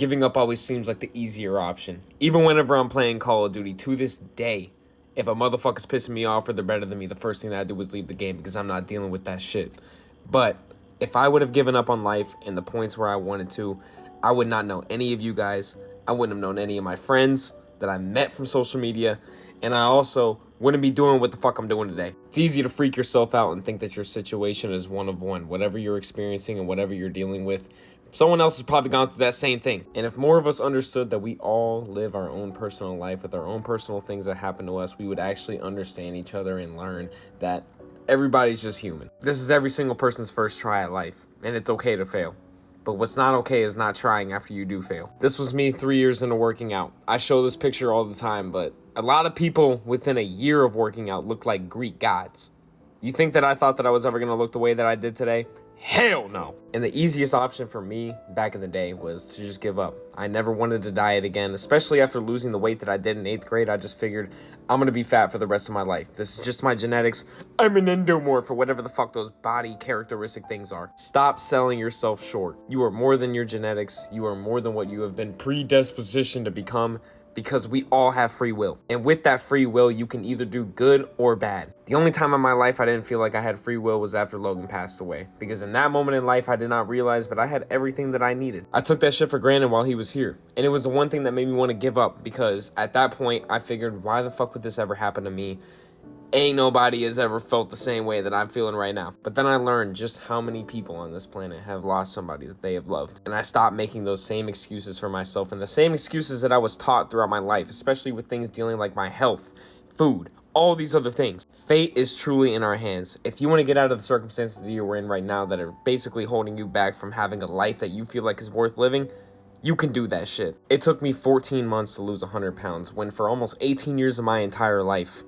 Giving up always seems like the easier option. Even whenever I'm playing Call of Duty, to this day, if a motherfucker's pissing me off or they're better than me, the first thing that I do is leave the game because I'm not dealing with that shit. But if I would have given up on life in the points where I wanted to, I would not know any of you guys. I wouldn't have known any of my friends that I met from social media. And I also wouldn't be doing what the fuck I'm doing today. It's easy to freak yourself out and think that your situation is one of one. Whatever you're experiencing and whatever you're dealing with, someone else has probably gone through that same thing. And if more of us understood that we all live our own personal life with our own personal things that happen to us, we would actually understand each other and learn that everybody's just human. This is every single person's first try at life, and it's okay to fail. But what's not okay is not trying after you do fail. This was me 3 years into working out. I show this picture all the time, but a lot of people within a year of working out look like Greek gods. You think that I thought that I was ever going to look the way that I did today? Hell no. And the easiest option for me back in the day was to just give up. I never wanted to diet again, especially after losing the weight that I did in 8th grade. I just figured I'm going to be fat for the rest of my life. This is just my genetics. I'm an endomorph or whatever the fuck those body characteristic things are. Stop selling yourself short. You are more than your genetics. You are more than what you have been predispositioned to become, because we all have free will. And with that free will, you can either do good or bad. The only time in my life I didn't feel like I had free will was after Logan passed away. Because in that moment in life, I did not realize, but I had everything that I needed. I took that shit for granted while he was here. And it was the one thing that made me want to give up, because at that point, I figured, why the fuck would this ever happen to me? Ain't nobody has ever felt the same way that I'm feeling right now. But then I learned just how many people on this planet have lost somebody that they have loved. And I stopped making those same excuses for myself and the same excuses that I was taught throughout my life, especially with things dealing like my health, food, all these other things. Fate is truly in our hands. If you want to get out of the circumstances that you're in right now that are basically holding you back from having a life that you feel like is worth living, you can do that shit. It took me 14 months to lose 100 pounds when for almost 18 years of my entire life,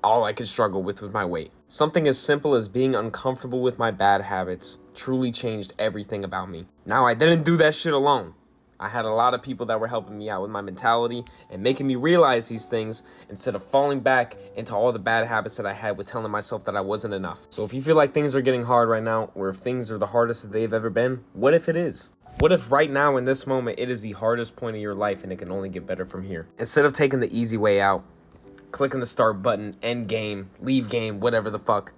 all I could struggle with was my weight. Something as simple as being uncomfortable with my bad habits truly changed everything about me. Now, I didn't do that shit alone. I had a lot of people that were helping me out with my mentality and making me realize these things instead of falling back into all the bad habits that I had with telling myself that I wasn't enough. So if you feel like things are getting hard right now, or if things are the hardest that they've ever been, what if it is? What if right now in this moment, it is the hardest point of your life and it can only get better from here? Instead of taking the easy way out, clicking the start button, end game, leave game, whatever the fuck,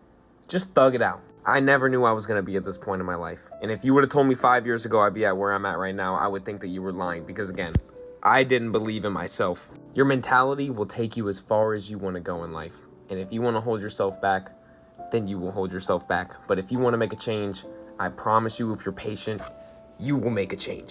just thug it out. I never knew I was going to be at this point in my life. And if you would have told me 5 years ago I'd be at where I'm at right now, I would think that you were lying, because again, I didn't believe in myself. Your mentality will take you as far as you want to go in life. And if you want to hold yourself back, then you will hold yourself back. But if you want to make a change, I promise you, if you're patient, you will make a change.